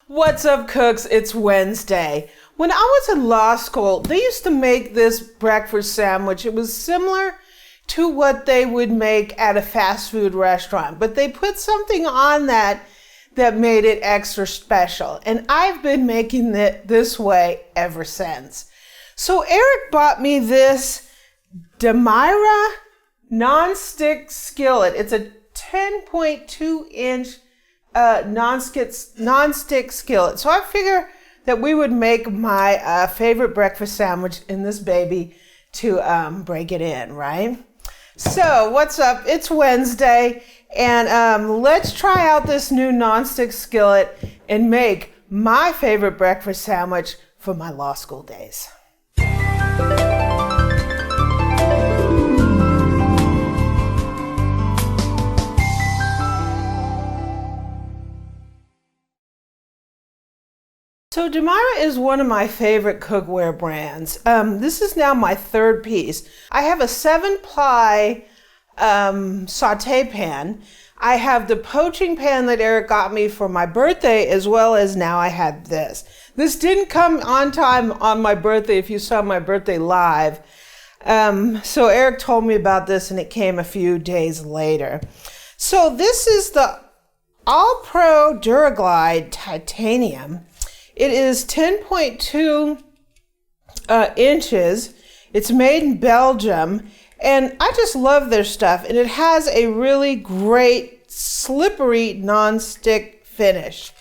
What's up, cooks? It's Wednesday. When I was in law school, they used to make this breakfast sandwich. It was similar to what they would make at a fast food restaurant, but they put something on that made it extra special. And I've been making it this way ever since. So Eric bought me this Demeyere non-stick skillet. It's a 10.2 inch non-stick skillet. So I figure that we would make my favorite breakfast sandwich in this baby to break it in, right? So what's up? It's Wednesday, and let's try out this new non-stick skillet and make my favorite breakfast sandwich from my law school days. So Demeyere is one of my favorite cookware brands. This is now my third piece. I have a 7-ply saute pan. I have the poaching pan that Eric got me for my birthday, as well as now I had this. This didn't come on time on my birthday if you saw my birthday live. So Eric told me about this and it came a few days later. So this is the AluPro Duraglide Titanium. It is 10.2 inches. It's made in Belgium, and I just love their stuff. And it has a really great slippery non-stick finish.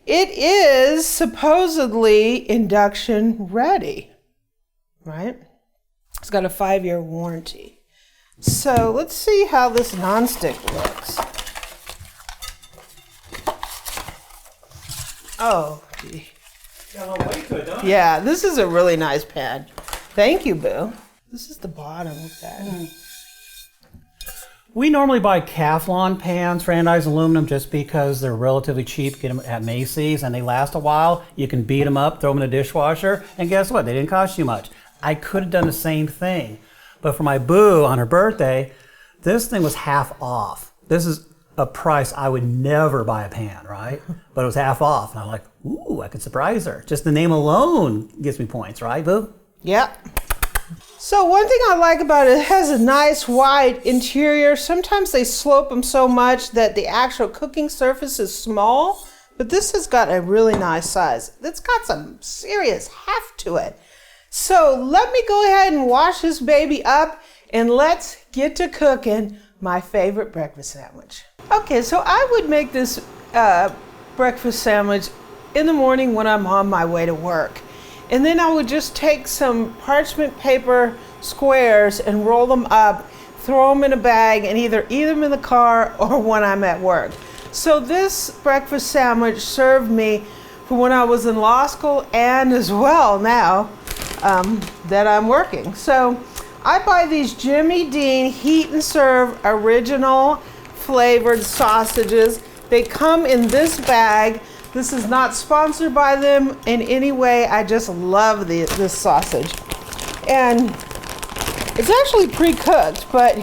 It is supposedly induction ready, right? It's got a 5-year warranty. So let's see how this non-stick works. Oh, gee. Got a little weight to it, don't it? Yeah, this is a really nice pan. Thank you, Boo. This is the bottom of that. We normally buy Teflon pans for anodized aluminum just because they're relatively cheap. Get them at Macy's and they last a while. You can beat them up, throw them in the dishwasher, and guess what? They didn't cost you much. I could have done the same thing. But for my Boo on her birthday, this thing was half off. This is a price I would never buy a pan, right? But it was half off. And I'm like, ooh, I could surprise her. Just the name alone gives me points, right, Boo? Yep. So one thing I like about it has a nice wide interior. Sometimes they slope them so much that the actual cooking surface is small, but this has got a really nice size. It's got some serious heft to it. So let me go ahead and wash this baby up and let's get to cooking my favorite breakfast sandwich. Okay, so I would make this breakfast sandwich in the morning when I'm on my way to work. And then I would just take some parchment paper squares and roll them up, throw them in a bag, and either eat them in the car or when I'm at work. So this breakfast sandwich served me for when I was in law school and as well now that I'm working. So I buy these Jimmy Dean Heat and Serve original flavored sausages. They come in this bag. This is not sponsored by them in any way. I just love this sausage. And it's actually pre-cooked, but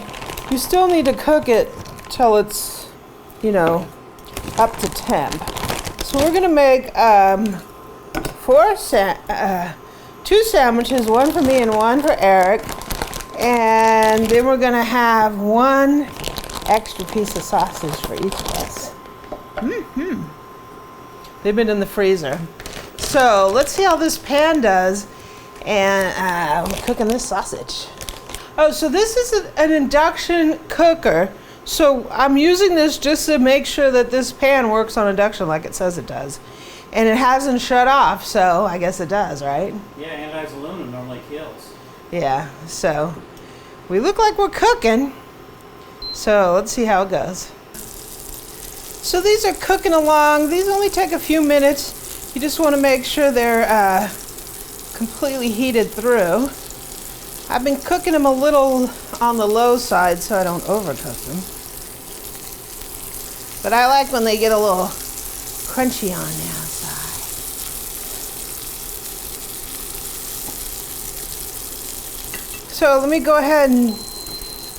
you still need to cook it till it's, up to temp. So we're gonna make 2 sandwiches, one for me and one for Eric. And then we're gonna have 1 extra piece of sausage for each of us. They've been in the freezer. So let's see how this pan does. And we're cooking this sausage. Oh, so this is an induction cooker. So I'm using this just to make sure that this pan works on induction like it says it does. And it hasn't shut off, so I guess it does, right? Yeah, anodized aluminum normally kills. Yeah, so we look like we're cooking. So let's see how it goes. So these are cooking along. These only take a few minutes. You just want to make sure they're completely heated through. I've been cooking them a little on the low side so I don't overcook them. But I like when they get a little crunchy on the outside. So let me go ahead and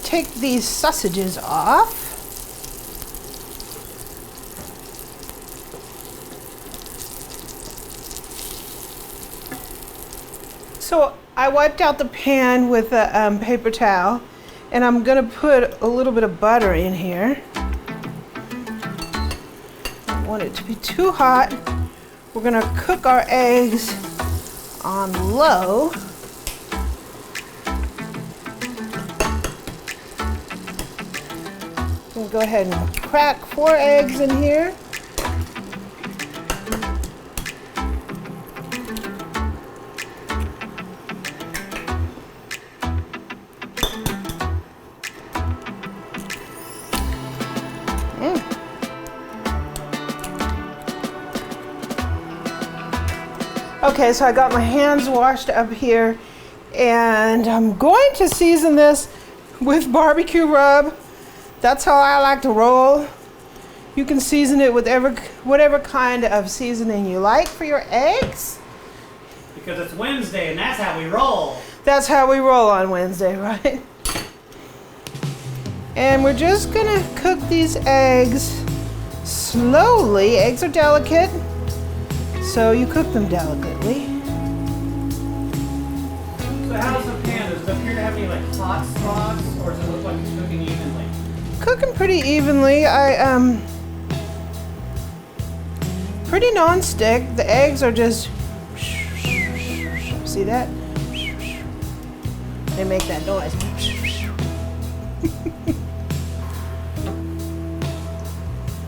take these sausages off. So I wiped out the pan with a paper towel, and I'm gonna put a little bit of butter in here. Don't want it to be too hot. We're gonna cook our eggs on low. We'll go ahead and crack 4 eggs in here. Okay, so I got my hands washed up here, and I'm going to season this with barbecue rub. That's how I like to roll. You can season it with whatever kind of seasoning you like for your eggs. Because it's Wednesday and that's how we roll. That's how we roll on Wednesday, right? And we're just gonna cook these eggs slowly. Eggs are delicate, so you cook them delicately. So how's the pan? Does it appear to have any like hot spots, or does it look like it's cooking evenly? Cooking pretty evenly. Pretty non-stick. The eggs are just, see that? They make that noise.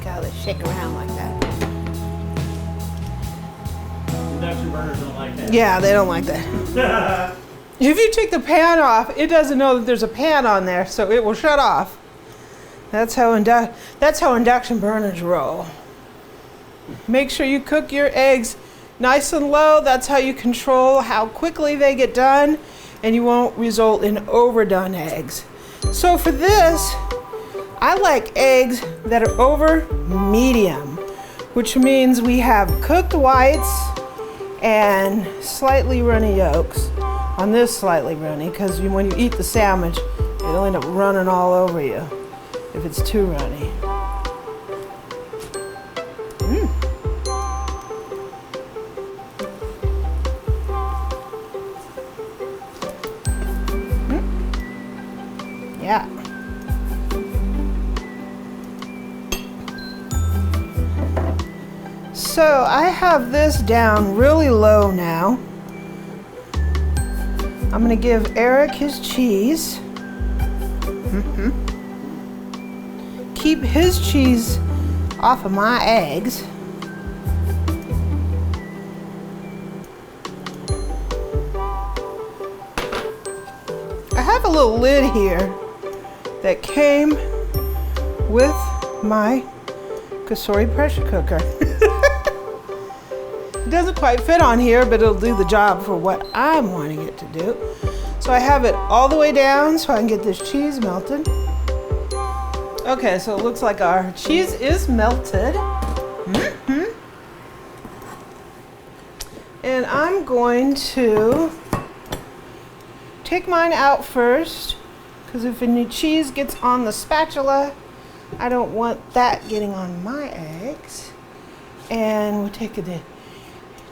Gotta shake around like that. Induction burners don't like that. Yeah, they don't like that. If you take the pan off, it doesn't know that there's a pan on there, so it will shut off. That's how induction burners roll. Make sure you cook your eggs nice and low. That's how you control how quickly they get done, and you won't result in overdone eggs. So for this, I like eggs that are over medium, which means we have cooked whites and slightly runny yolks. On this, slightly runny, because when you eat the sandwich, it'll end up running all over you if it's too runny. Yeah. So I have this down really low now. I'm gonna give Eric his cheese. Keep his cheese off of my eggs. I have a little lid here that came with my Kasori pressure cooker. It doesn't quite fit on here, but it'll do the job for what I'm wanting it to do. So I have it all the way down so I can get this cheese melted. Okay, so it looks like our cheese is melted. And I'm going to take mine out first, because if any cheese gets on the spatula, I don't want that getting on my eggs. And we'll take the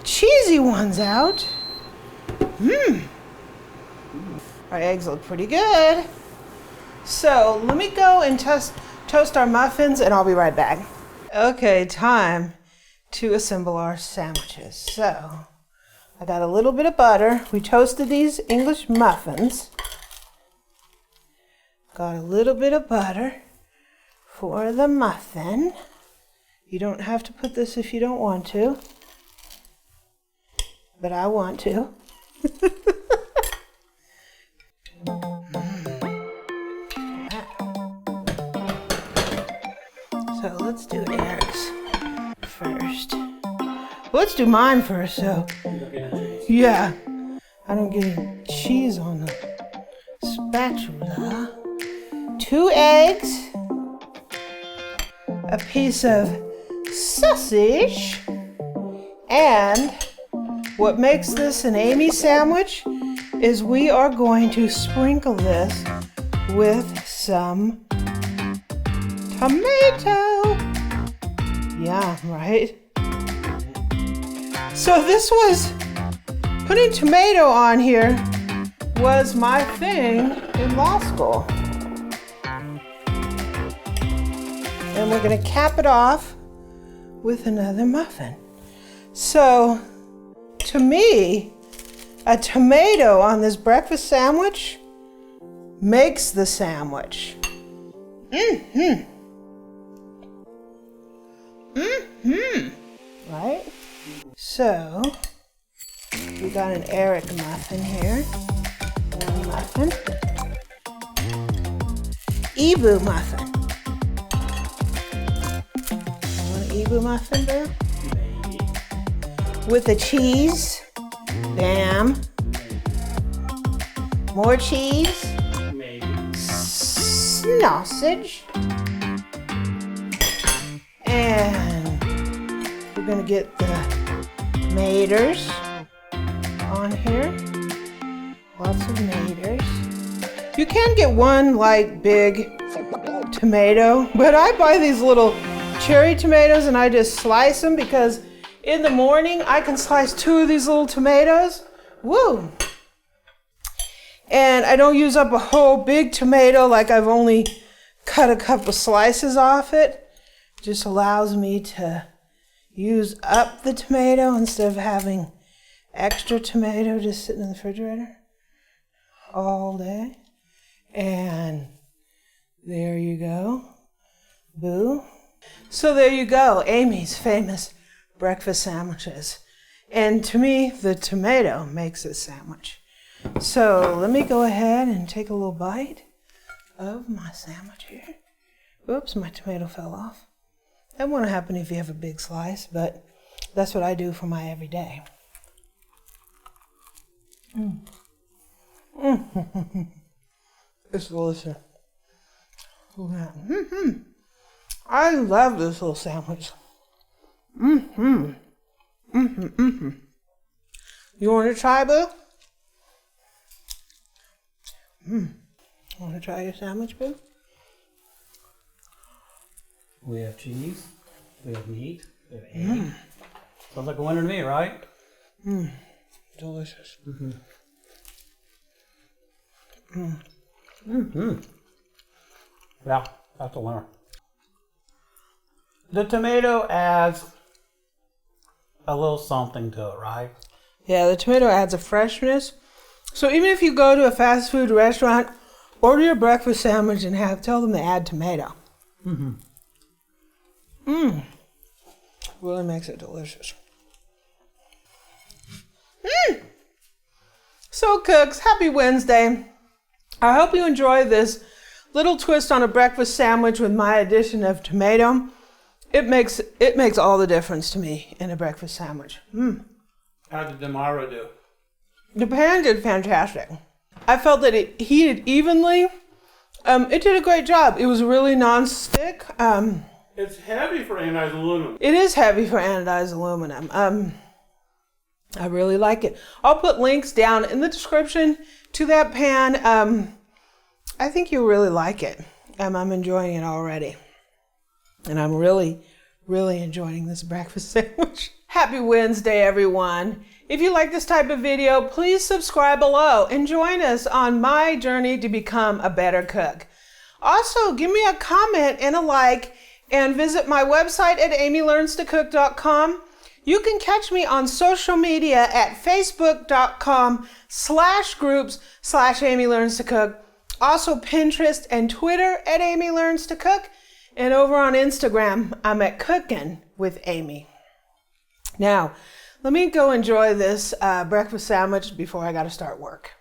cheesy ones out. Our eggs look pretty good. So let me go and toast our muffins, and I'll be right back. Okay, time to assemble our sandwiches. So I got a little bit of butter. We toasted these English muffins. Got a little bit of butter for the muffin. You don't have to put this if you don't want to, but I want to. So let's do Eric's first. Well, let's do mine first, so. Yeah. I don't get any cheese on the spatula. 2 eggs. A piece of sausage. And what makes this an Amy sandwich is we are going to sprinkle this with some tomato. Yeah, right? So this was Putting tomato on here was my thing in law school. And we're gonna cap it off with another muffin. So, to me, a tomato on this breakfast sandwich makes the sandwich. Right? So, we got an Eric muffin here. One muffin. Ebu muffin. You want an Ebu muffin, Boo? With the cheese. Bam. More cheese. Sausage. And we're gonna get the tomatoes on here. Lots of tomatoes. You can get one like big tomato, but I buy these little cherry tomatoes and I just slice them because in the morning I can slice 2 of these little tomatoes. Woo! And I don't use up a whole big tomato, like I've only cut a couple slices off it. Just allows me to use up the tomato instead of having extra tomato just sitting in the refrigerator all day. And there you go. Boo. So there you go, Amy's famous breakfast sandwiches. And to me, the tomato makes a sandwich. So let me go ahead and take a little bite of my sandwich here. Oops, my tomato fell off. That won't happen if you have a big slice, but that's what I do for my everyday. It's delicious. I love this little sandwich. You want to try, Boo? Want to try your sandwich, Boo? We have cheese, we have meat, we have egg. Sounds like a winner to me, right? Delicious. Yeah, that's a winner. The tomato adds a little something to it, right? Yeah, the tomato adds a freshness. So even if you go to a fast food restaurant, order your breakfast sandwich and tell them to add tomato. Really makes it delicious. So cooks, happy Wednesday. I hope you enjoy this little twist on a breakfast sandwich with my addition of tomato. It makes all the difference to me in a breakfast sandwich. How did Demeyere do? The pan did fantastic. I felt that it heated evenly. It did a great job. It was really non-stick. It's heavy for anodized aluminum. It is heavy for anodized aluminum. I really like it. I'll put links down in the description to that pan. I think you'll really like it. I'm enjoying it already. And I'm really, really enjoying this breakfast sandwich. Happy Wednesday, everyone. If you like this type of video, please subscribe below and join us on my journey to become a better cook. Also, give me a comment and a like and visit my website at amylearnstocook.com. You can catch me on social media at facebook.com/groups/amylearnstocook. Also Pinterest and Twitter at Amy Learns to Cook. And over on Instagram, I'm at Cookin' with Amy. Now, let me go enjoy this breakfast sandwich before I got to start work.